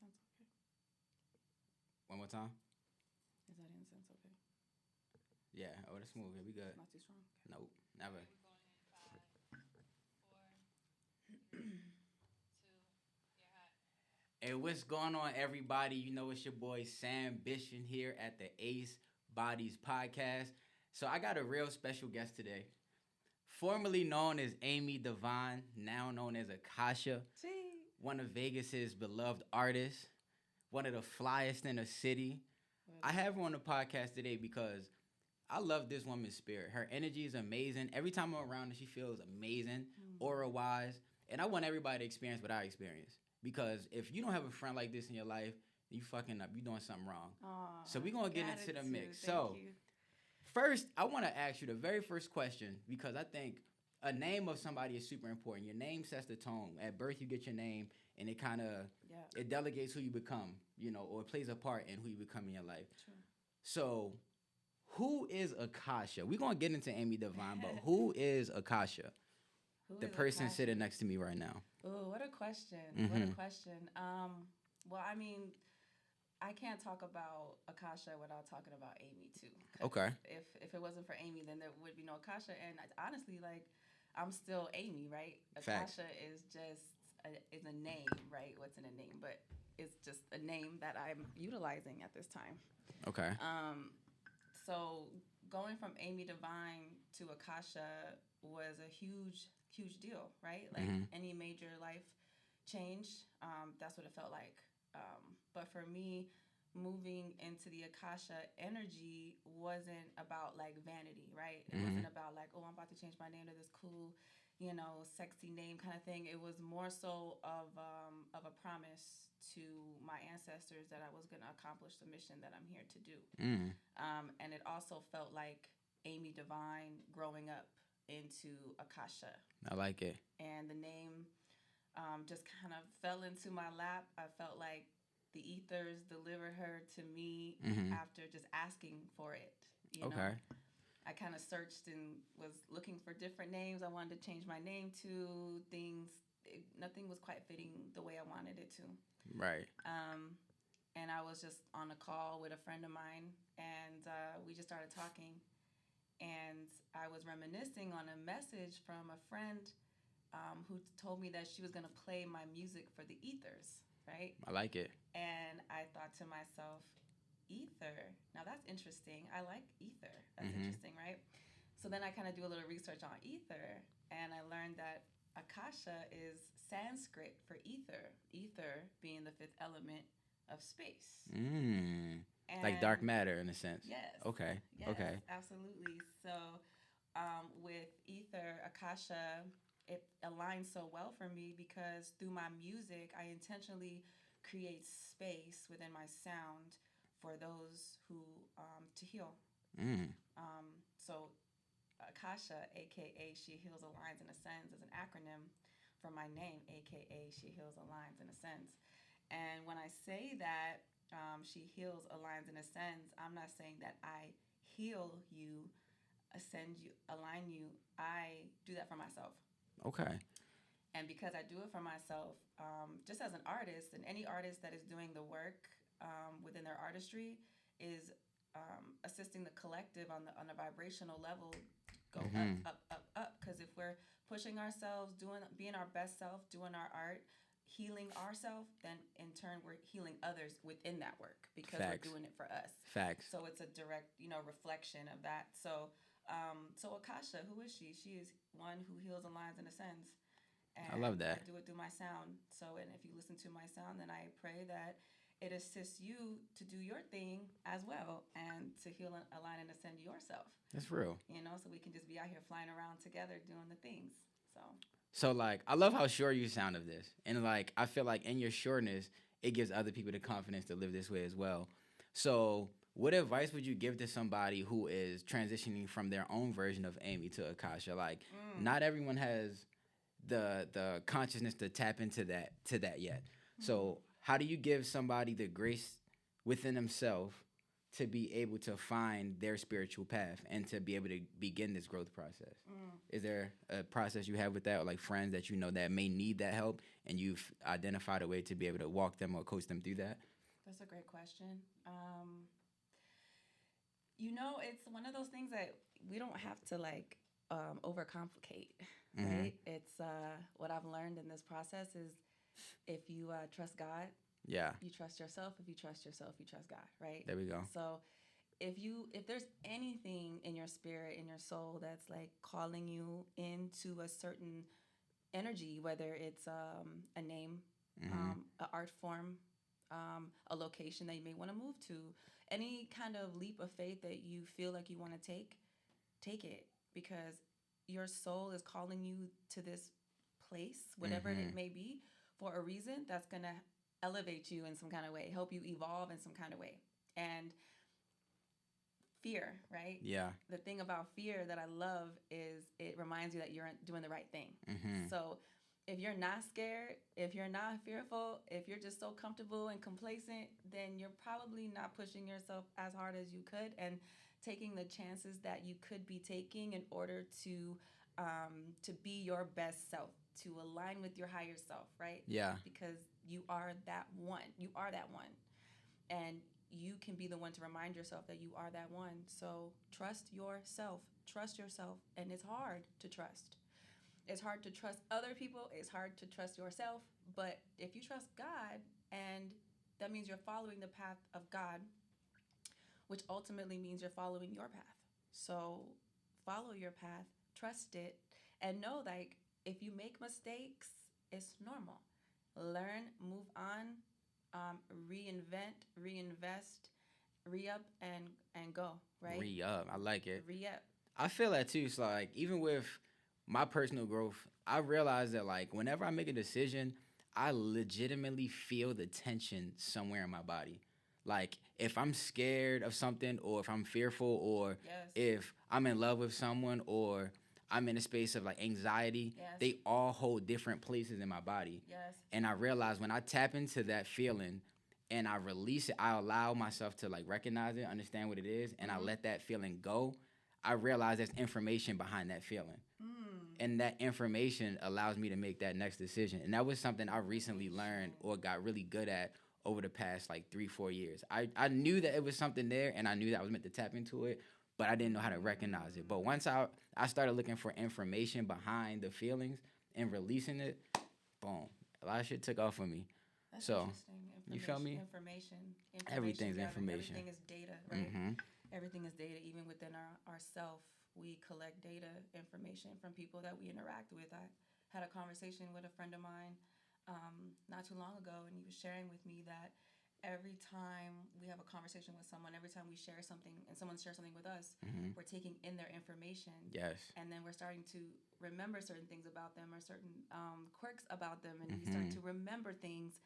incense okay? One more time. Is that incense okay? Yeah. Oh, that's smooth. Yeah, we good. It's not too strong. Okay. Nope. Never. Okay, we're going in 5, 4, 3, 2. You're hot. Hey, what's going on, everybody? You know it's your boy Sam Bishon here at the Ace Bodies Podcast. So I got a real special guest today. Formerly known as Amy Devine, now known as Akashaa, Gee. one of Vegas's beloved artists, one of the flyest in the city. I have her on the podcast today because I love this woman's spirit. Her energy is amazing. Every time I'm around her, she feels amazing, aura-wise. And I want everybody to experience what I experienced. Because if you don't have a friend like this in your life, you fucking up. You're doing something wrong. Aw, So we're going to get into the gratitude. mix. Thank So you. first, I want to ask you the very first question because I think a name of somebody is super important. Your name sets the tone. At birth, you get your name, and it kind of Yeah. it delegates who you become, or it plays a part in who you become in your life. True. So, who is Akashaa? We're gonna get into Amy Devine, but who is Akashaa? Who The is person Akashaa? sitting next to me right now. Oh, what a question. What a Mhm. question. Well, I mean, I can't talk about Akashaa without talking about Amy too. 'Cause Okay. If it wasn't for Amy, then there would be no Akashaa. And honestly, like, I'm still Amy, right? Facts. Akashaa is just is a name, right? What's in a name, but it's just a name that I'm utilizing at this time. Okay. So going from Amy Devine to Akashaa was a huge, huge deal, right? Like any major life change, that's what it felt like. But for me, moving into the Akasha energy wasn't about like vanity, right? It wasn't about like, oh, I'm about to change my name to this cool, sexy name kind of thing. It was more so of a promise to my ancestors that I was going to accomplish the mission that I'm here to do. And it also felt like Amy Devine growing up into Akasha. I like it. And the name just kind of fell into my lap. I felt like the ethers delivered her to me after just asking for it. Okay. I kind of searched and was looking for different names. I wanted to change my name to things. Nothing was quite fitting the way I wanted it to. Right. And I was just on a call with a friend of mine, and we just started talking. And I was reminiscing on a message from a friend who told me that she was going to play my music for the ethers, right? I like it. And I thought to myself, ether. Now that's interesting. I like ether. That's interesting, right? So then I kind of do a little research on ether, and I learned that Akasha is Sanskrit for ether. Ether being the fifth element of space. Like dark matter in a sense. Yes. Okay. Yes, Okay. absolutely. So with ether, Akasha, it aligns so well for me because through my music, I intentionally create space within my sound for those who to heal. So Akasha, aka She Heals Aligns in a Sense, is an acronym for my name, aka She Heals Aligns in a Sense. And when I say that She Heals Aligns in a Sense, I'm not saying that I heal you, ascend you, align you. I do that for myself. Okay. And because I do it for myself, just as an artist, and any artist that is doing the work within their artistry is assisting the collective on a vibrational level, go up. Because if we're pushing ourselves, being our best self, doing our art, healing ourselves, then in turn we're healing others within that work because Facts. we're doing it for us. Facts. So it's a direct, reflection of that. So Akasha, who is she? She is one who heals and aligns in a sense. And I love that. I do it through my sound. So, and if you listen to my sound, then I pray that it assists you to do your thing as well and to heal and align and ascend yourself. That's real. So we can just be out here flying around together doing the things. So like, I love how sure you sound of this. And like, I feel like in your sureness, it gives other people the confidence to live this way as well. So what advice would you give to somebody who is transitioning from their own version of Amy to Akasha? Like, not everyone has the consciousness to tap into that yet. So how do you give somebody the grace within themselves to be able to find their spiritual path and to be able to begin this growth process? Is there a process you have with that, or like friends that you know that may need that help, and you've identified a way to be able to walk them or coach them through that? That's a great question. It's one of those things that we don't have to like overcomplicate, right? It's what I've learned in this process is if you trust God, Yeah, you trust yourself. If you trust yourself, you trust God, right? there we go. So if there's anything in your spirit, in your soul that's like calling you into a certain energy, whether it's a name, an art form, a location that you may want to move to, any kind of leap of faith that you feel like you want to take it, because your soul is calling you to this place, whatever it may be, for a reason that's going to elevate you in some kind of way, help you evolve in some kind of way. And fear, right? Yeah. The thing about fear that I love is it reminds you that you're doing the right thing. So if you're not scared, if you're not fearful, if you're just so comfortable and complacent, then you're probably not pushing yourself as hard as you could and taking the chances that you could be taking in order to be your best self, to align with your higher self, right? Yeah. Because you are that one. You are that one. And you can be the one to remind yourself that you are that one. So trust yourself. Trust yourself. And it's hard to trust. It's hard to trust other people. It's hard to trust yourself. But if you trust God, and that means you're following the path of God, which ultimately means you're following your path. So follow your path, trust it, and know like if you make mistakes, it's normal. Learn, move on, reinvent, reinvest, re-up, and go, right? Re-up. I like it. Re-up. I feel that too. So like even with my personal growth, I realize that like whenever I make a decision, I legitimately feel the tension somewhere in my body. Like if I'm scared of something, or if I'm fearful, or Yes. if I'm in love with someone, or I'm in a space of like anxiety, Yes. they all hold different places in my body. Yes. And I realize when I tap into that feeling and I release it, I allow myself to like recognize it, understand what it is, and I let that feeling go. I realize there's information behind that feeling. And that information allows me to make that next decision. And that was something I recently learned or got really good at over the past like 3-4 years. I knew that it was something there, and I knew that I was meant to tap into it, but I didn't know how to recognize it. But once I started looking for information behind the feelings and releasing it, boom, a lot of shit took off for me. That's So, interesting. you feel me? Information. Everything's gathering. information. Everything is data, right? Everything is data. Even within our self, we collect data, information from people that we interact with. I had a conversation with a friend of mine not too long ago, and he was sharing with me that every time we have a conversation with someone, every time we share something and someone shares something with us, we're taking in their information. Yes. And then we're starting to remember certain things about them, or certain quirks about them, and we start to remember things.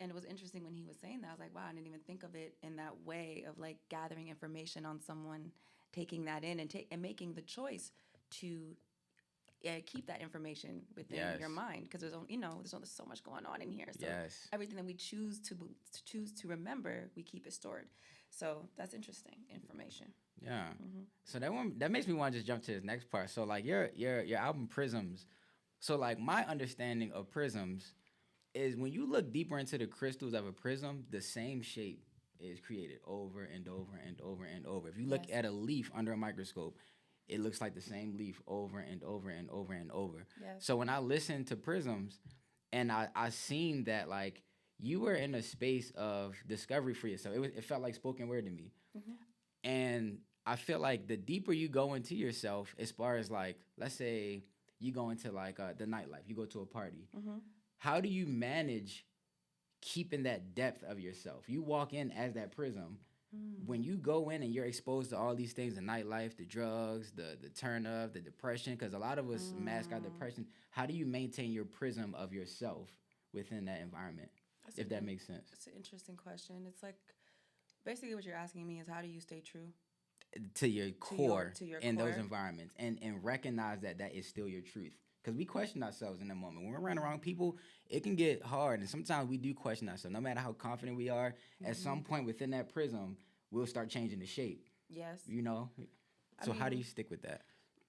And it was interesting when he was saying that. I was like, wow, I didn't even think of it in that way of like gathering information on someone, taking that in and making the choice to keep that information within your mind, because there's there's so much going on in here. So everything that we choose to remember, we keep it stored. So that's interesting information. Yeah. So that makes me want to just jump to this next part. So like your album Prisms. So like my understanding of prisms is when you look deeper into the crystals of a prism, the same shape is created over and over and over and over. If you look at a leaf under a microscope, it looks like the same leaf over and over and over and over. Yes. So when I listened to Prisms, and I seen that like you were in a space of discovery for yourself. It felt like spoken word to me. And I feel like the deeper you go into yourself, as far as like, let's say you go into like the nightlife, you go to a party. How do you manage keeping that depth of yourself? You walk in as that prism. When you go in and you're exposed to all these things, the nightlife, the drugs, the turn up, the depression, because a lot of us mask our depression. How do you maintain your prism of yourself within that environment, if that makes sense? It's an interesting question. It's like basically what you're asking me is how do you stay true to your core to your in core. Those environments, and recognize that is still your truth. Because we question ourselves in the moment. When we're around the wrong people, it can get hard. And sometimes we do question ourselves. No matter how confident we are, at some point within that prism, we'll start changing the shape. Yes. You know. I So how do mean, you stick with that?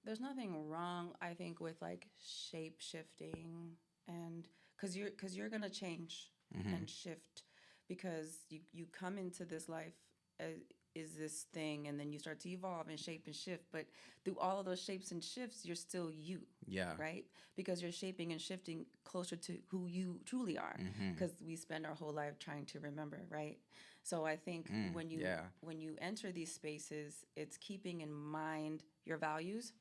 there's nothing wrong, I think, with like shape shifting, and because you're gonna change and shift, because you come into this life as, is this thing, and then you start to evolve and shape and shift. But through all of those shapes and shifts, you're still you, Yeah. right? Because you're shaping and shifting closer to who you truly are. Because we spend our whole life trying to remember, right? So I think when you enter these spaces, it's keeping in mind your values,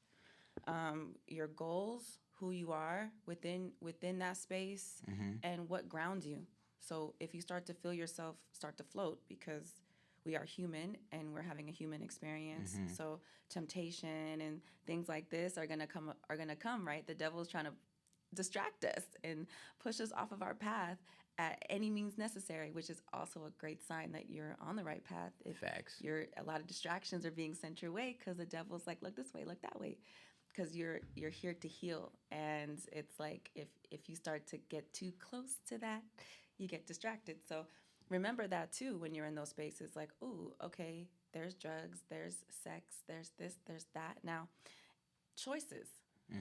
your goals, who you are within that space, and what grounds you. So if you start to feel yourself start to float, because we are human and we're having a human experience, so temptation and things like this are gonna come, right? The devil's trying to distract us and push us off of our path at any means necessary, which is also a great sign that you're on the right path. If Facts. a lot of distractions are being sent your way, because the devil's like, look this way, look that way, because you're here to heal. And it's like, if you start to get too close to that, you get distracted. So remember that too when you're in those spaces, like, ooh, okay, there's drugs, there's sex, there's this, there's that. Now, choices,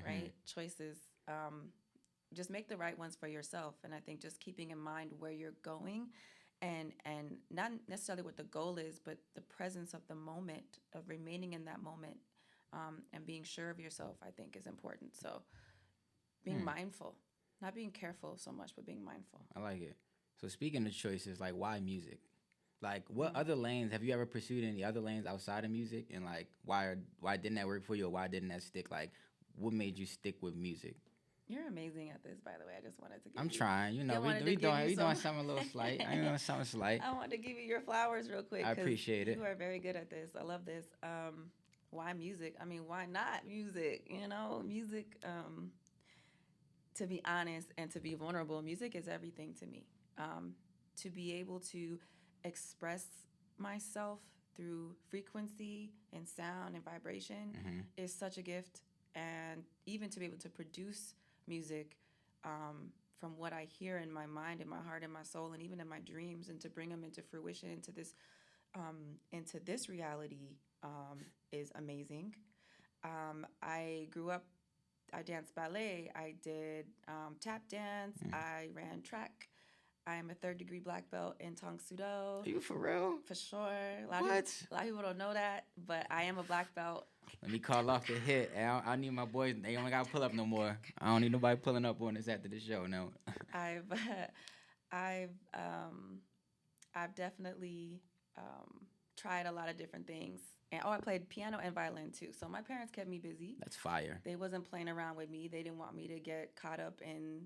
right? Choices. Just make the right ones for yourself. And I think just keeping in mind where you're going, and not necessarily what the goal is, but the presence of the moment, of remaining in that moment, and being sure of yourself, I think is important. So being mindful, not being careful so much, but being mindful. I like it. So speaking of choices, like, why music? Like, what other lanes have you ever pursued? Any other lanes outside of music? And like, why didn't that work for you, or why didn't that stick? Like, what made you stick with music? You're amazing at this, by the way. I just wanted to give I'm trying. You know, we doing something a little slight. I doing something slight. I wanted to give you your flowers real quick. I appreciate it. You are very good at this. I love this. Why music? I mean, why not music? You know, music. To be honest and to be vulnerable, music is everything to me. To be able to express myself through frequency and sound and vibration is such a gift. And even to be able to produce music, from what I hear in my mind, in my heart, in my soul, and even in my dreams, and to bring them into fruition, into this reality, is amazing. I grew up. I danced ballet. I did tap dance. I ran track. I am a 3rd-degree black belt in Tang Soo Do. Are you for real? For sure. A lot What? of people don't know that, but I am a black belt. Let me call off the hit. I need my boys. They don't got to pull up no more. I don't need nobody pulling up on us after the show. No. I've definitely tried a lot of different things. And I played piano and violin too. So my parents kept me busy. That's fire. They wasn't playing around with me. They didn't want me to get caught up in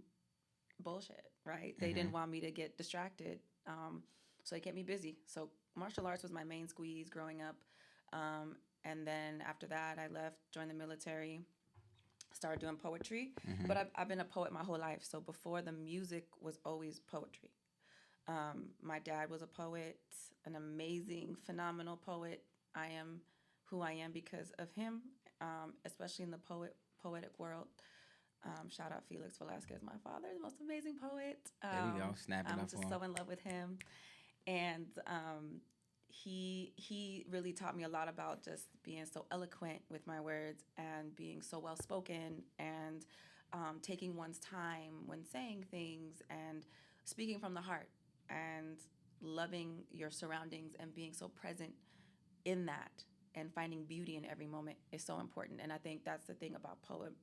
bullshit, right? They didn't want me to get distracted. So they kept me busy. So martial arts was my main squeeze growing up. And then after that, I left, joined the military, started doing poetry. But I've been a poet my whole life. So before, the music was always poetry. My dad was a poet, an amazing, phenomenal poet. I am who I am because of him, especially in the poetic world. Shout out Felix Velasquez, my father, the most amazing poet. There we go, snapping up I'm just so in love with him. And he really taught me a lot about just being so eloquent with my words, and being so well spoken, and taking one's time when saying things, and speaking from the heart, and loving your surroundings, and being so present in that, and finding beauty in every moment is so important. And I think that's the thing about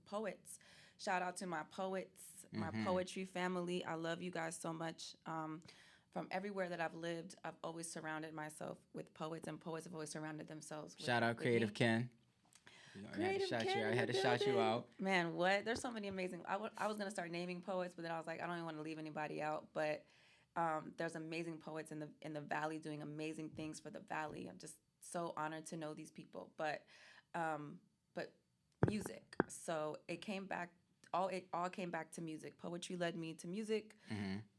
poets. Shout out to my poets, my poetry family. I love you guys so much. From everywhere that I've lived, I've always surrounded myself with poets, and poets have always surrounded themselves with Shout out Creative me. Ken. Creative Ken, I had to shout you out. Man, what? There's so many amazing. I was gonna start naming poets, but then I was like, I don't even want to leave anybody out. But there's amazing poets in the Valley doing amazing things for the Valley. I'm just so honored to know these people. But music. So it came back. It all came back to music. Poetry led me to music.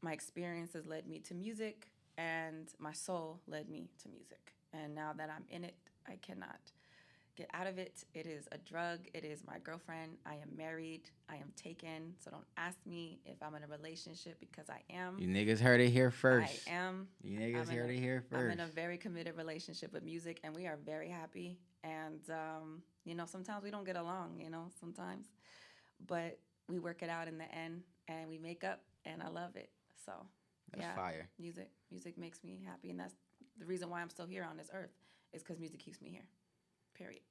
My experiences led me to music, and my soul led me to music. And now that I'm in it, I cannot get out of it. It is a drug. It is my girlfriend. I am married. I am taken. So don't ask me if I'm in a relationship because I am. You niggas heard it here first. I am. You niggas heard it here first. I'm in a very committed relationship with music, and we are very happy. And, sometimes we don't get along, sometimes. But we work it out in the end, and we make up, and I love it. So, that's fire. Music makes me happy, and that's the reason why I'm still here on this earth is because music keeps me here, period.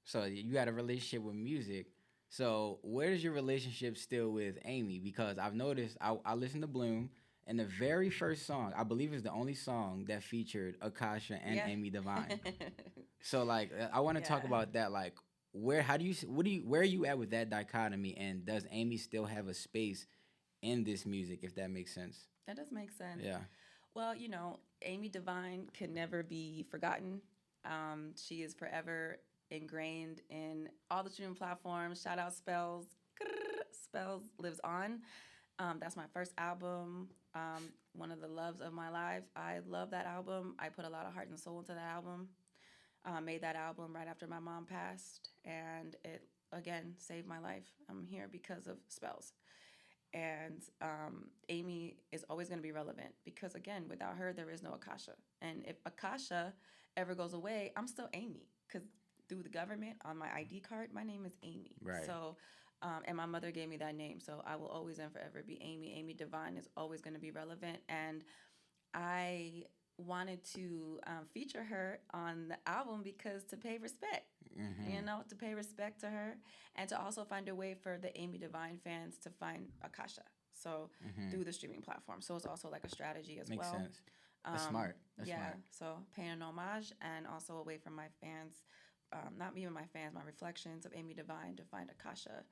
So you got a relationship with music. So where does your relationship still with Amy? Because I've noticed, I listened to Bloom, and the very first song, I believe is the only song that featured Akashaa and Amy Divine. So, like, I want to talk about that. Like, where are you at with that dichotomy? And does Amy still have a space in this music, if that makes sense? That does make sense. Yeah. Well, Amy Divine can never be forgotten. She is forever ingrained in all the streaming platforms. Shout out Spells. Spells lives on. That's my first album. One of the loves of my life. I love that album. I put a lot of heart and soul into that album. Made that album right after my mom passed, and it, again, saved my life. I'm here because of Spells. And Amy is always going to be relevant because, again, without her, there is no Akashaa. And if Akashaa ever goes away, I'm still Amy because through the government on my ID card, my name is Amy. Right. So, and my mother gave me that name, so I will always and forever be Amy. Amy Divine is always going to be relevant, and I wanted to feature her on the album because to pay respect, to pay respect to her, and to also find a way for the Amy Divine fans to find Akashaa. So through the streaming platform. So it's also like a strategy as Makes well. Makes sense. That's smart. That's smart. So paying an homage and also a way for my fans, not even my fans, my reflections of Amy Divine to find Akashaa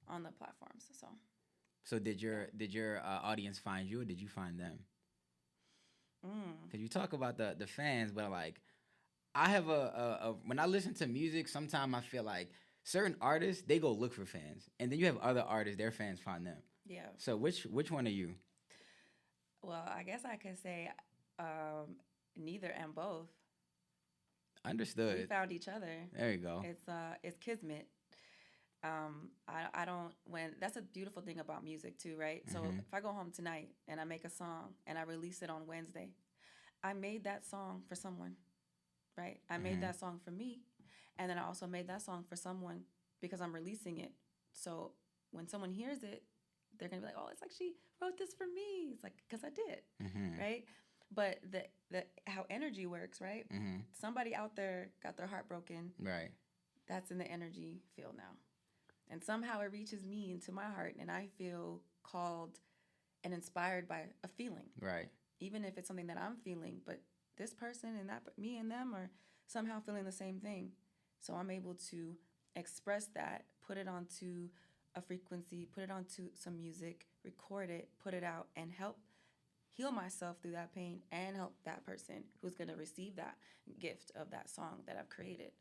on the platforms. So did your audience find you, or did you find them? Because you talk about the fans, but like I have a when I listen to music, sometimes I feel like certain artists, they go look for fans, and then you have other artists, their fans find them. Yeah. So which one are you? Well, I guess I could say neither and both. Understood. We found each other. There you go. It's kismet. I don't when that's a beautiful thing about music too, right? So if I go home tonight and I make a song and I release it on Wednesday, I made that song for someone, right? I made that song for me, and then I also made that song for someone because I'm releasing it. So when someone hears it, they're gonna be like, "Oh, it's like she wrote this for me." It's like because I did, right? But the how energy works, right? Somebody out there got their heart broken, right? That's in the energy field now. And somehow it reaches me into my heart, and I feel called and inspired by a feeling. Right. Even if it's something that I'm feeling, but this person and that, me and them are somehow feeling the same thing. So I'm able to express that, put it onto a frequency, put it onto some music, record it, put it out, and help heal myself through that pain and help that person who's going to receive that gift of that song that I've created.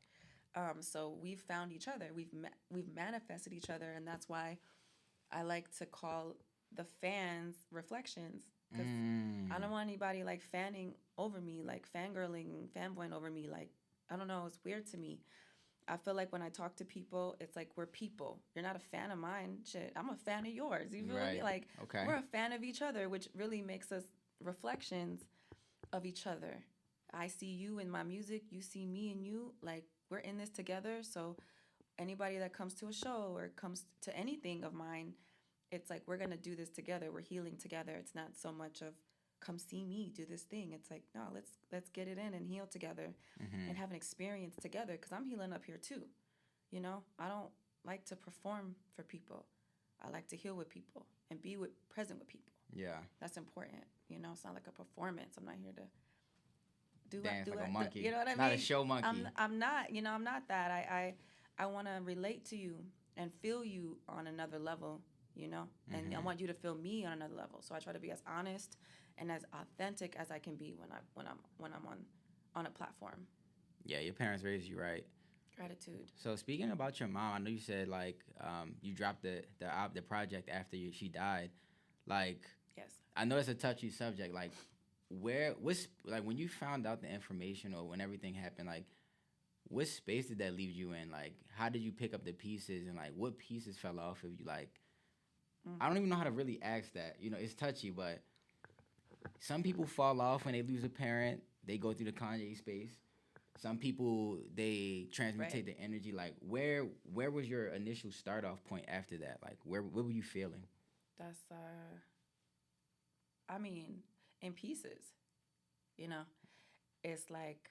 So we've found each other. We've manifested each other, and that's why I like to call the fans reflections, because I don't want anybody like fanning over me, like fangirling, fanboying over me. Like, I don't know, it's weird to me. I feel like when I talk to people, it's like we're people. You're not a fan of mine. Shit, I'm a fan of yours. You feel me? Like, we're a fan of each other, which really makes us reflections of each other. I see you in my music. You see me and you. Like, we're in this together. So anybody that comes to a show or comes to anything of mine, it's like we're going to do this together. We're healing together. It's not so much of come see me do this thing. It's like, no, let's get it in and heal together and have an experience together, because I'm healing up here too. I don't like to perform for people. I like to heal with people and be present with people. Yeah. That's important. It's not like a performance. I'm not here to dance like a monkey. You know what I mean? Not a show monkey. I'm not, I'm not that. I want to relate to you and feel you on another level, and I want you to feel me on another level. So I try to be as honest and as authentic as I can be when I'm on a platform. Yeah, your parents raised you right. Gratitude. So speaking about your mom, I know you said like you dropped the project after she died. Like, yes, I know it's a touchy subject. Like, when you found out the information or when everything happened, like, what space did that leave you in? Like, how did you pick up the pieces, and like, what pieces fell off of you? Like, I don't even know how to really ask that. You know, it's touchy, but some people fall off when they lose a parent. They go through the Kanye space. Some people, they transmutate Right. the energy. Like, where was your initial start off point after that? Like, what were you feeling? That's I mean, in pieces, you know. It's like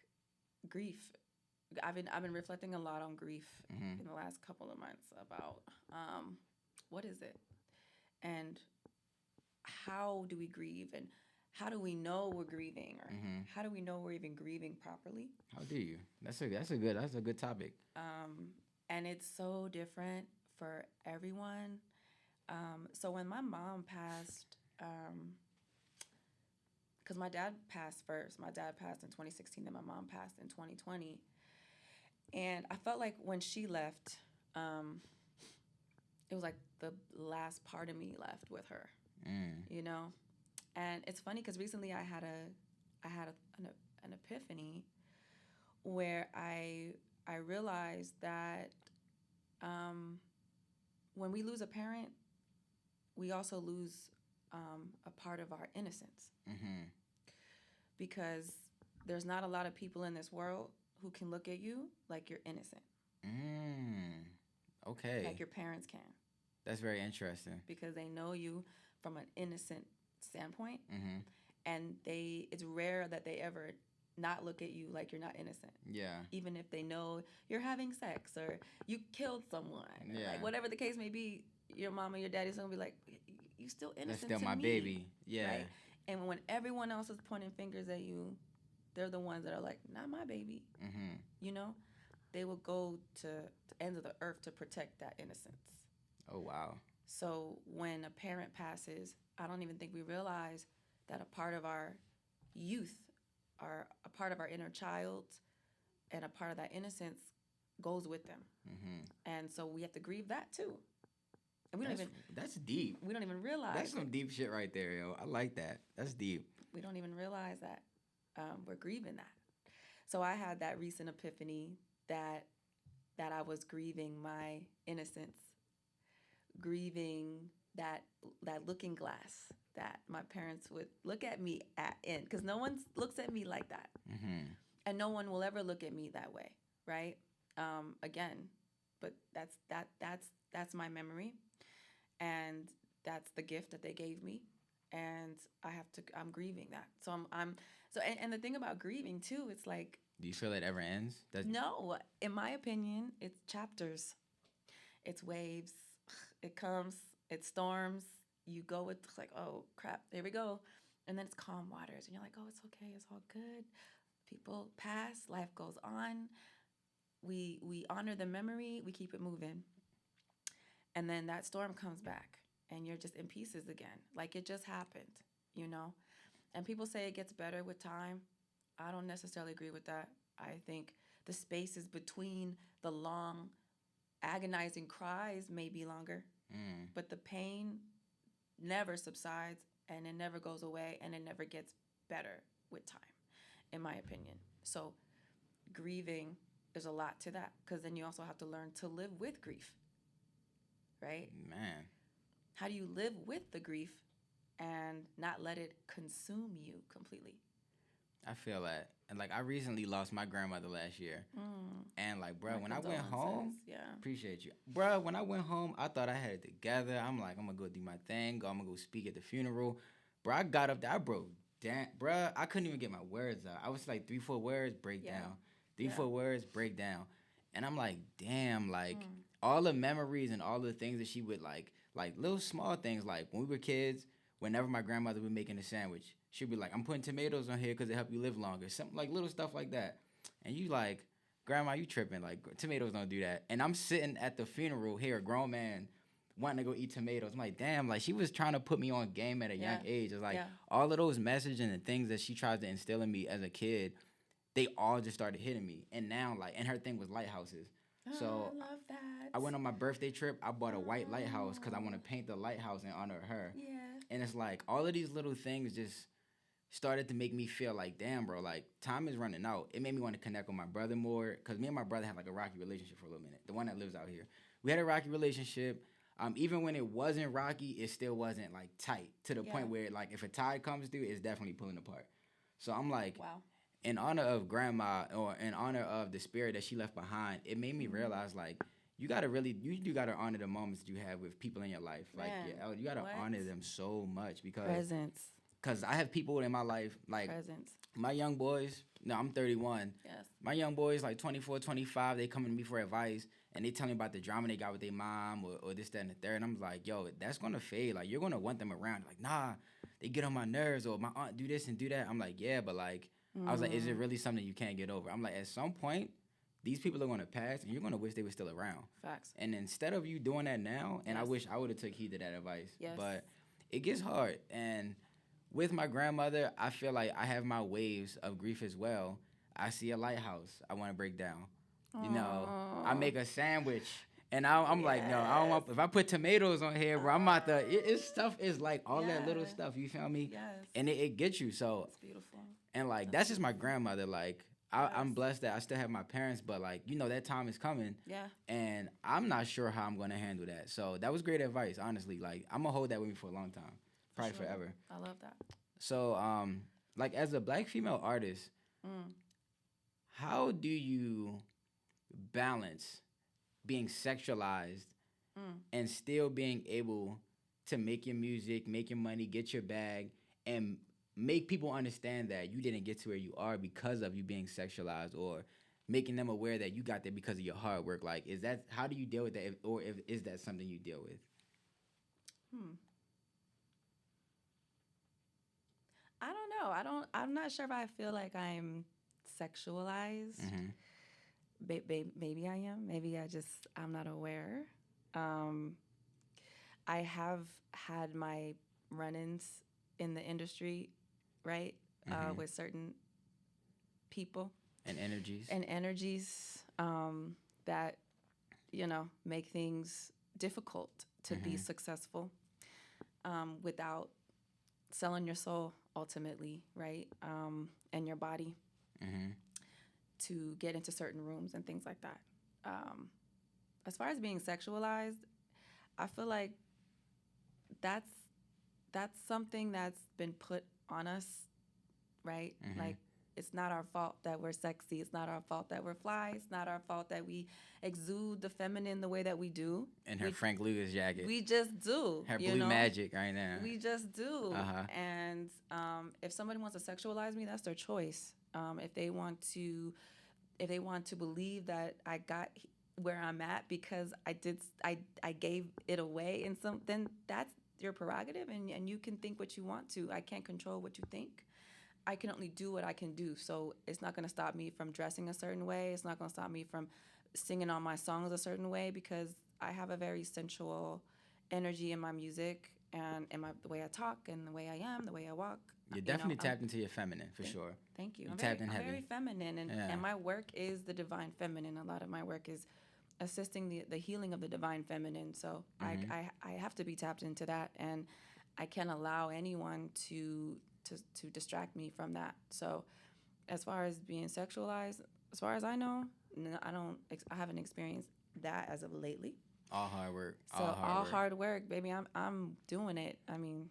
grief. I've been reflecting a lot on grief Mm-hmm. in the last couple of months about what is it and how do we grieve and how do we know we're grieving or Mm-hmm. how do we know we're even grieving properly? How do you? That's a good topic. And it's so different for everyone. So when my mom passed, because my dad passed first. My dad passed in 2016, then my mom passed in 2020. And I felt like when she left, it was like the last part of me left with her, Mm. you know? And it's funny because recently I had an epiphany where I realized that when we lose a parent, we also lose a part of our innocence Mm-hmm. because there's not a lot of people in this world who can look at you like you're innocent, Mm. Okay. like your parents can, That's very interesting. because they know you from an innocent standpoint, Mm-hmm. and it's rare that they ever not look at you like you're not innocent, Yeah. even if they know you're having sex or you killed someone, or Yeah. like whatever the case may be. Your mom and your daddy's gonna be like, you still innocent. That's still to my me. baby. Yeah. Right? And when everyone else is pointing fingers at you, they're the ones that are like, not my baby. Mm-hmm. You know, they will go to the ends of the earth to protect that innocence. Oh wow. So when a parent passes, I don't even think we realize that a part of our youth, a part of our inner child, and a part of that innocence goes with them. Mm-hmm. And so we have to grieve that too. And we don't That's deep. even realize That's some it. deep shit right there, yo. I like that. That's deep. We don't even realize that we're grieving that. So I had that recent epiphany that I was grieving my innocence, grieving that looking glass that my parents would look at me in, because no one looks at me like that, Mm-hmm. and no one will ever look at me that way, right? Again, but that's my memory, and that's the gift that they gave me, and I'm grieving that. So and the thing about grieving too, it's like, Do you feel it ever ends? no, in my opinion, it's chapters, it's waves, it comes, it storms, you go with like, oh crap, there we go, and then it's calm waters, and you're like, oh, it's okay, it's all good. People pass, life goes on. We honor the memory, we keep it moving, and then that storm comes back, and you're just in pieces again, like it just happened, you know. And people say it gets better with time. I don't necessarily agree with that. I think the spaces between the long, agonizing cries may be longer, Mm. but the pain never subsides, and it never goes away, and it never gets better with time, in my opinion. So grieving, there's a lot to that, because then you also have to learn to live with grief, right? Man. How do you live with the grief and not let it consume you completely? I feel that. And like, I recently lost my grandmother last year. And like, bro, My when I went home, condolences, yeah. appreciate you. Bro, when I went home, I thought I had it together. I'm like, I'm gonna go do my thing. I'm gonna go speak at the funeral. Bro, I got up there, I broke down. Bro, I couldn't even get my words out. I was like 3-4 words, break Yeah. down. 3-4 Yeah. words, break down. And I'm like, damn, like all the memories and all the things that she would like little small things, like when we were kids, whenever my grandmother would making a sandwich, she'd be like, I'm putting tomatoes on here because it help you live longer. Something like little stuff like that. And you like, Grandma, you tripping. Like, tomatoes don't do that. And I'm sitting at the funeral here, a grown man, wanting to go eat tomatoes. I'm like, damn, like she was trying to put me on game at a young age. It's like all of those messages and the things that she tries to instill in me as a kid, they all just started hitting me. And now, like, and her thing was lighthouses. So I love that. I went on my birthday trip. I bought a white lighthouse because I want to paint the lighthouse in honor of her. Yeah. And it's like all of these little things just started to make me feel like, damn, bro, like time is running out. It made me want to connect with my brother more because me and my brother had like a rocky relationship for a little minute. The one that lives out here, we had a rocky relationship. Even when it wasn't rocky, it still wasn't like tight to the point where like if a tide comes through, it's definitely pulling apart. So I'm like, Wow. in honor of grandma or in honor of the spirit that she left behind, it made me realize like you do gotta honor the moments that you have with people in your life. Like you gotta honor them so much because Presence. Cause I have people in my life like Presence. my young boys. No, I'm 31. Yes. My young boys like 24, 25. They come to me for advice and they tell me about the drama they got with their mom or this, that, and the third. And I'm like, yo, that's gonna fade. Like you're gonna want them around. Like, nah, they get on my nerves or my aunt do this and do that. I'm like, yeah, but like, I was like, is it really something you can't get over? I'm like, at some point, these people are gonna pass and you're gonna wish they were still around. Facts. And instead of you doing that now, and I wish I would have took heed to that advice. Yes. But it gets hard. And with my grandmother, I feel like I have my waves of grief as well. I see a lighthouse, I want to break down. You know, I make a sandwich, and I'm like, no, I don't want. If I put tomatoes on here, bro, I'm about to. It's stuff is like all that little stuff. You feel me? Yes. And it gets you. So It's beautiful. and like that's just my grandmother. Like I'm blessed that I still have my parents, but like that time is coming. Yeah. And I'm not sure how I'm gonna handle that. So that was great advice, honestly. Like I'm gonna hold that with me for a long time, probably forever. I love that. So like as a Black female artist, how do you balance being sexualized and still being able to make your music, make your money, get your bag, and make people understand that you didn't get to where you are because of you being sexualized, or making them aware that you got there because of your hard work? Like, how do you deal with that, or is that something you deal with? I don't know. I'm not sure if I feel like I'm sexualized. Maybe I am. Maybe I'm not aware. I have had my run-ins in the industry, right, with certain people and energies that make things difficult to be successful without selling your soul ultimately, right, and your body to get into certain rooms and things like that. As far as being sexualized, I feel like that's something that's been put on us, right? Like, it's not our fault that we're sexy. It's not our fault that we're fly. It's not our fault that we exude the feminine the way that we do. And her Frank Lucas jacket. We just do. Her blue magic right now. We just do. Uh-huh. And if somebody wants to sexualize me, that's their choice. If they want to believe that I got where I'm at because I gave it away and then that's your prerogative, and you can think what you want to. I can't control what you think. I can only do what I can do. So it's not going to stop me from dressing a certain way. It's not going to stop me from singing on my songs a certain way, because I have a very sensual energy in my music and in the way I talk and the way I am, the way I walk. You're definitely tapped into your feminine, for sure. Thank you. I'm very feminine, and my work is the divine feminine. A lot of my work is assisting the healing of the divine feminine. So I have to be tapped into that, and I can't allow anyone to distract me from that. So as far as being sexualized, as far as I know, I haven't experienced that as of lately. All hard work. So all hard work, baby. I'm doing it. I mean.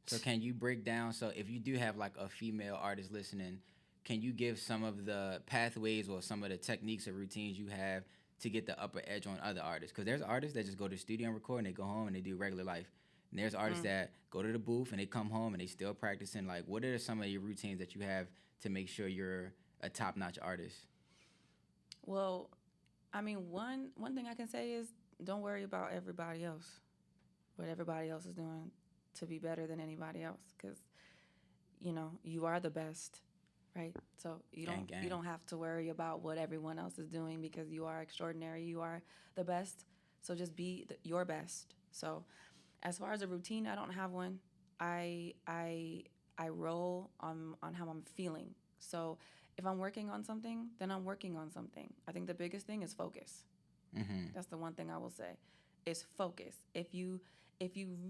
So can you break down? So if you do have like a female artist listening, can you give some of the pathways or some of the techniques or routines you have to get the upper edge on other artists? Because there's artists that just go to the studio and record and they go home and they do regular life. And there's artists that go to the booth and they come home and they still practicing. Like, what are some of your routines that you have to make sure you're a top-notch artist? Well, I mean, one thing I can say is don't worry about everybody else, what everybody else is doing to be better than anybody else, because, you are the best, right? So you don't have to worry about what everyone else is doing, because you are extraordinary. You are the best. So just be your best. So as far as a routine, I don't have one. I roll on how I'm feeling. So if I'm working on something, then I'm working on something. I think the biggest thing is focus. That's the one thing I will say, is focus. If you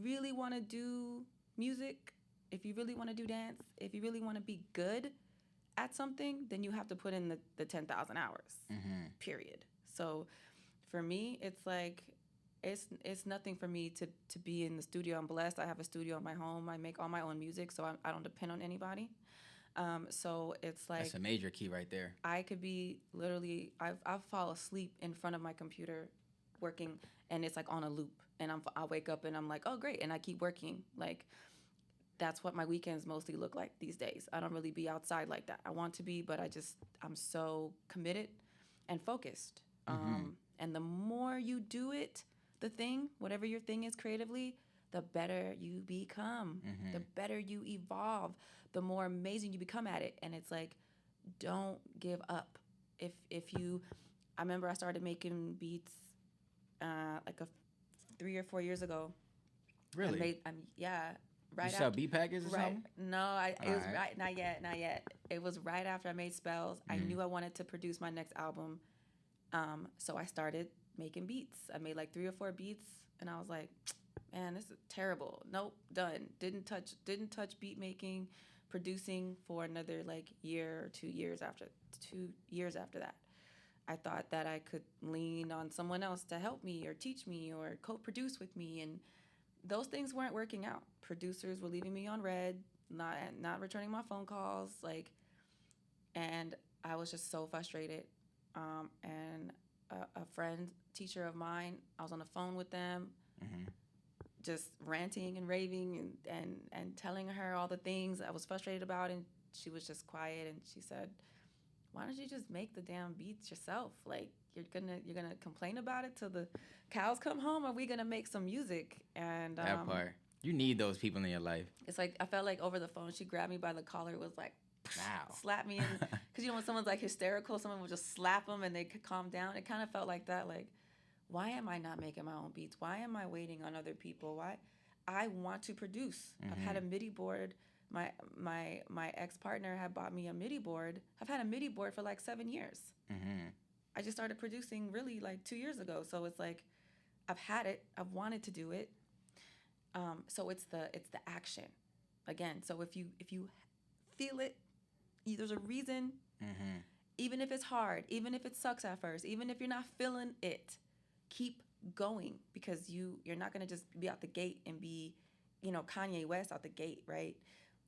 really want to do music, if you really want to do dance, if you really want to be good at something, then you have to put in the 10,000 hours, period. So for me, it's like, it's nothing for me to be in the studio. I'm blessed. I have a studio in my home. I make all my own music, so I don't depend on anybody. So it's like, that's a major key right there. I could be literally, I'll fall asleep in front of my computer working, and it's like on a loop. And I wake up and I'm like, oh, great. And I keep working. Like, that's what my weekends mostly look like these days. I don't really be outside like that. I want to be, but I'm so committed and focused. And the more you do it, the thing, whatever your thing is creatively, the better you become, the better you evolve, the more amazing you become at it. And it's like, don't give up. If you, I remember I started making beats like 3 or 4 years ago. Really? Yeah. Right. You sell beat packages or something? No, it was right. Not yet. It was right after I made Spells. I knew I wanted to produce my next album. So I started making beats. I made like 3 or 4 beats, and I was like, man, this is terrible. Nope, done. Didn't touch beat making, producing for another like year or 2 years after. 2 years after that, I thought that I could lean on someone else to help me or teach me or co-produce with me, and those things weren't working out. Producers were leaving me on red, not returning my phone calls, like, and I was just so frustrated. And a friend, teacher of mine, I was on the phone with them, just ranting and raving and telling her all the things I was frustrated about, and she was just quiet, and she said, why don't you just make the damn beats yourself? Like, you're gonna complain about it till the cows come home, or we gonna make some music? And that part, you need those people in your life. It's like, I felt like over the phone, she grabbed me by the collar, it was like, wow, slap me, because when someone's like hysterical, someone will just slap them and they could calm down. It kind of felt like that. Like, why am I not making my own beats? Why am I waiting on other people? Why? I want to produce. I've had a MIDI board. My ex-partner had bought me a MIDI board. I've had a MIDI board for like 7 years. I just started producing really like 2 years ago. So it's like, I've had it. I've wanted to do it. So it's the action, again. So if you feel it, there's a reason. Even if it's hard, even if it sucks at first, even if you're not feeling it, keep going, because you're not gonna just be out the gate and be, Kanye West out the gate, right?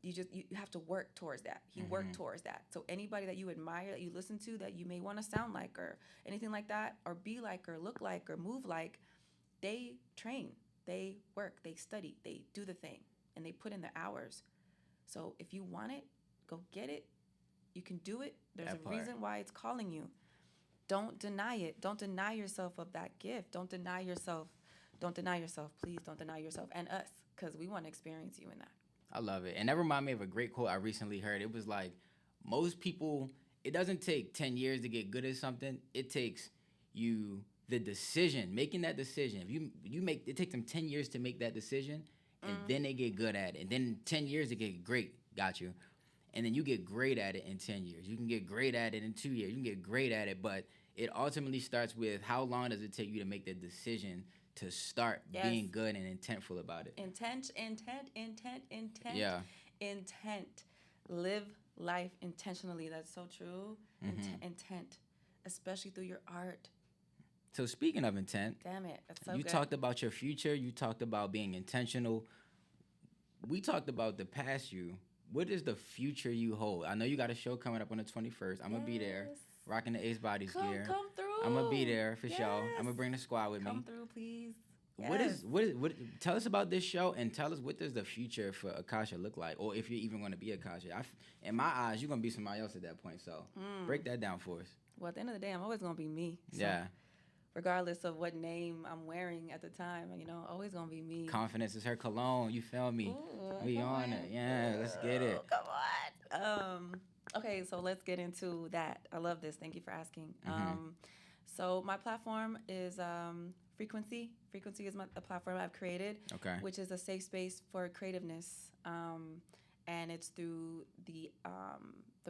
You have to work towards that. He worked towards that. So anybody that you admire, that you listen to, that you may want to sound like, or anything like that, or be like, or look like, or move like, they train, they work, they study, they do the thing, and they put in the hours. So if you want it, go get it. You can do it. There's a reason why it's calling you. Don't deny it. Don't deny yourself of that gift. Don't deny yourself. Don't deny yourself. Please don't deny yourself and us, because we want to experience you in that. I love it. And that reminded me of a great quote I recently heard. It was like, most people, it doesn't take 10 years to get good at something. It takes you the decision, making that decision. If you make, it takes them 10 years to make that decision, and then they get good at it. And then 10 years to get great. Got you. And then you get great at it in 10 years. You can get great at it in 2 years. You can get great at it, but it ultimately starts with, how long does it take you to make the decision to start being good and intentful about it? Intent. Yeah. Intent. Live life intentionally. That's so true. Intent, especially through your art. So speaking of intent, damn it, that's so you good. talked about your future. You talked about being intentional. We talked about the past you. What does the future you hold? I know you got a show coming up on the 21st. I'm going to be there, rocking the Ace Bodies gear. Come through. I'm going to be there for sure. I'm going to bring the squad with me. Come through, please. What tell us about this show, and tell us, what does the future for Akashaa look like? Or if you're even going to be Akashaa. In my eyes, you're going to be somebody else at that point. So break that down for us. Well, at the end of the day, I'm always going to be me. So yeah. Regardless of what name I'm wearing at the time, always going to be me. Confidence is her cologne. You feel me? Ooh, we on it. Yeah, let's get it. Come on. Okay, so let's get into that. I love this. Thank you for asking. So my platform is Frequency. Frequency is the platform I've created, which is a safe space for creativeness, and it's through the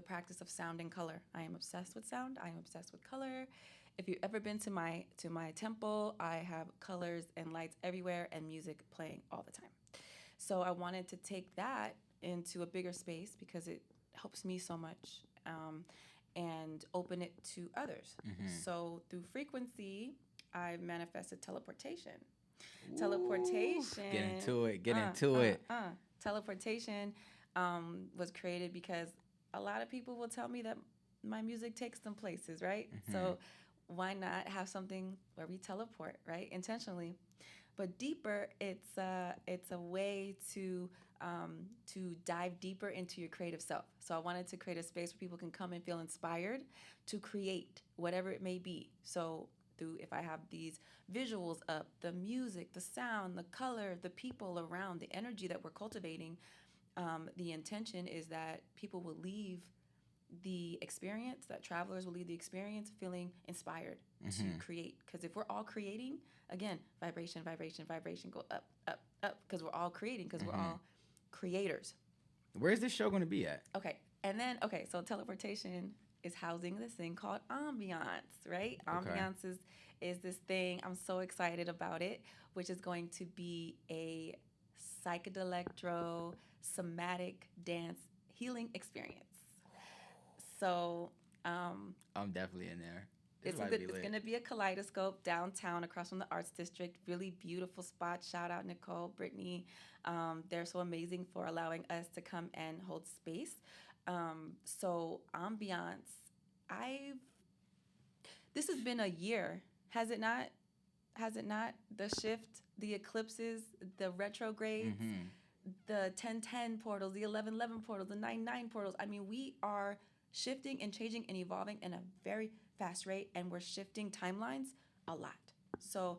practice of sound and color. I am obsessed with sound. I am obsessed with color. If you've ever been to my temple, I have colors and lights everywhere and music playing all the time. So I wanted to take that into a bigger space because it helps me so much, and open it to others. So through frequency, I manifested teleportation. Teleportation. Get into it. Get into it. Teleportation was created because a lot of people will tell me that my music takes them places, right? So why not have something where we teleport, right? Intentionally. But deeper, it's a way to dive deeper into your creative self. So I wanted to create a space where people can come and feel inspired to create whatever it may be. So through, if I have these visuals up, the music, the sound, the color, the people around, the energy that we're cultivating, the intention is that people will leave the experience, that travelers will leave the experience feeling inspired to create. Because if we're all creating, again, vibration, vibration, vibration, go up, up, up, because we're all creating, because we're all creators. Where's this show going to be at? Okay. And then, so teleportation is housing this thing called ambiance, right? Okay. Ambiance is this thing, I'm so excited about it, which is going to be a psychedelectro somatic dance healing experience. So I'm definitely in there. it's going to be a kaleidoscope downtown across from the Arts District. Really beautiful spot. Shout out Nicole, Brittany. They're so amazing for allowing us to come and hold space. So ambiance, this has been a year, has it not? Has it not? The shift, the eclipses, the retrogrades, the 10-10 portals, the 11-11 portals, the 9-9 portals. I mean, we are shifting and changing and evolving in a very fast rate, and we're shifting timelines a lot. So,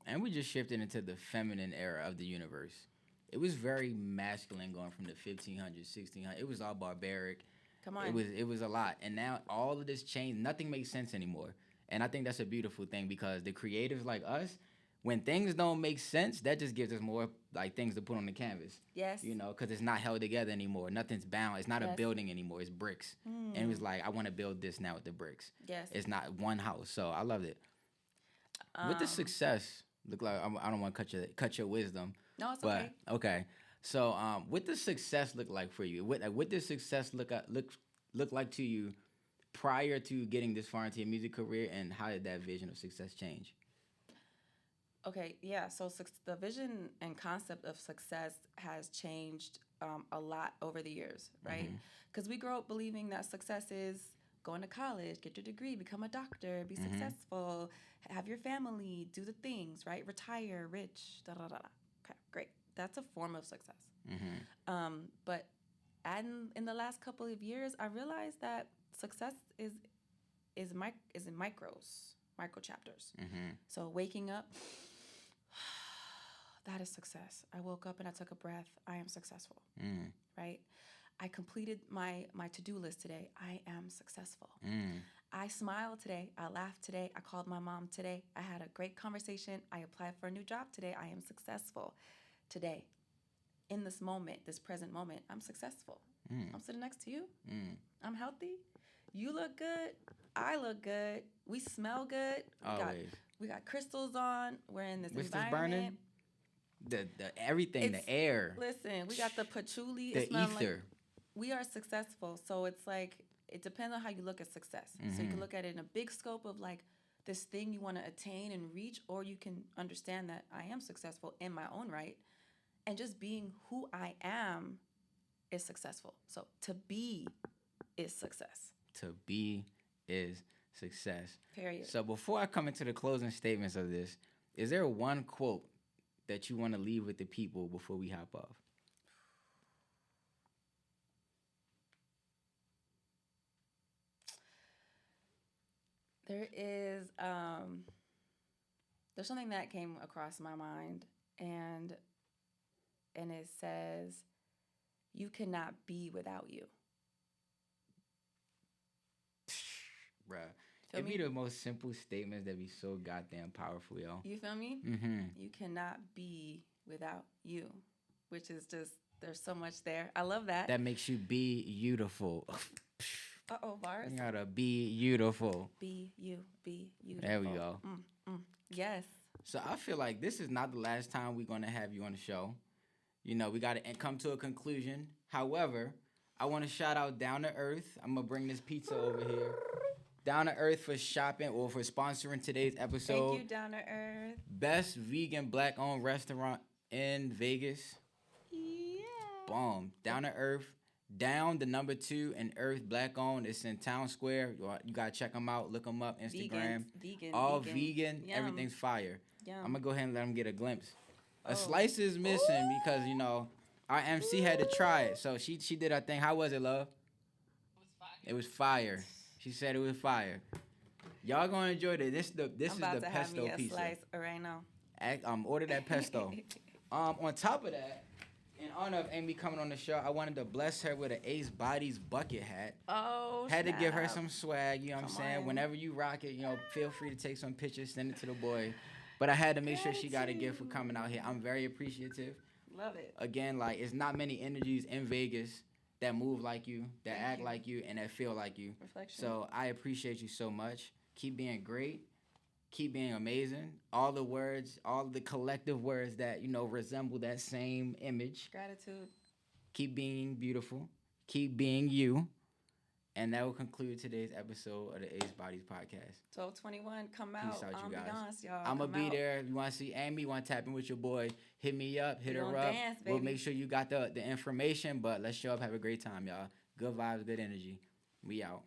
and we just shifted into the feminine era of the universe. It was very masculine going from the 1500s, 1600s. It was all barbaric. Come on. It was a lot. And now all of this changed. Nothing makes sense anymore. And I think that's a beautiful thing because the creatives like us, when things don't make sense, that just gives us more like things to put on the canvas. Yes. You know, because it's not held together anymore. Nothing's bound. It's not a building anymore. It's bricks. And it was like, I want to build this now with the bricks. Yes. It's not one house. So I loved it. With the success, look like I don't want to cut your wisdom. No, it's okay. Okay. So what does success look like for you? What does success look like to you prior to getting this far into your music career, and how did that vision of success change? Okay, yeah. So the vision and concept of success has changed a lot over the years, right? Because we grow up believing that success is going to college, get your degree, become a doctor, be successful, have your family, do the things, right? Retire, rich, da da da. Okay, great. That's a form of success. But in the last couple of years, I realized that success is in micro chapters. So waking up, that is success. I woke up and I took a breath. I am successful, right? I completed my to-do list today. I am successful. I smiled today. I laughed today. I called my mom today. I had a great conversation. I applied for a new job today. I am successful today. In this moment, this present moment, I'm successful. I'm sitting next to you. I'm healthy. You look good. I look good. We smell good. We got crystals on. We're in this environment. The everything, the air. Listen, we got the patchouli. The ether. We are successful. So it's like, it depends on how you look at success. So you can look at it in a big scope of like this thing you want to attain and reach, or you can understand that I am successful in my own right. And just being who I am is successful. So to be is success. To be is success. Period. So before I come into the closing statements of this, is there one quote that you want to leave with the people before we hop off? There is, there's something that came across my mind, and it says, you cannot be without you. Bruh. It'd be the most simple statements that be so goddamn powerful, yo. You feel me? You cannot be without you, which is just, there's so much there. I love that. That makes you be beautiful. Bars. You gotta be beautiful. Be you, be beautiful. There we go. Yes. So I feel like this is not the last time we're gonna have you on the show. You know, we gotta come to a conclusion. However, I want to shout out Down to Earth. I'm gonna bring this pizza over here. Down to Earth for shopping or for sponsoring today's episode. Thank you, Down to Earth. Best vegan black-owned restaurant in Vegas. Yeah. Boom. Down to Earth. Down the number 2 and Earth black-owned. It's in Town Square. You gotta check them out. Look them up. Instagram. Vegan. All vegan. Yum. Everything's fire. Yum. I'm gonna go ahead and let them get a glimpse. Oh. A slice is missing because our MC had to try it. So she did her thing. How was it, love? It was fire. It was fire. She said it was fire. Y'all gonna enjoy it. This is the I'm about to have pesto me a pizza. slice right now. Order that pesto. On top of that, in honor of Amy coming on the show, I wanted to bless her with an Ace Bodies bucket hat. Oh, Had to give her snap. some swag, you know what I'm Come saying? on. Whenever you rock it, feel free to take some pictures, send it to the boy. But I had to make sure she got a gift for coming out here. I'm very appreciative. Love it. Again, like, it's not many energies in Vegas that move like you, that Thank act you. like you, and that feel like you. Reflection. So I appreciate you so much. Keep being great. Keep being amazing. All the words, all the collective words that, resemble that same image. Gratitude. Keep being beautiful. Keep being you. And that will conclude today's episode of the Ace Bodies podcast. 1221, come out. Peace out, you guys. Ambiance, y'all. I'm going to Come be out. there. If you want to see Amy, you want to tap in with your boy, hit me up, hit We her gonna up. dance, We'll baby. make sure you got the information, but let's show up, have a great time, y'all. Good vibes, good energy. We out.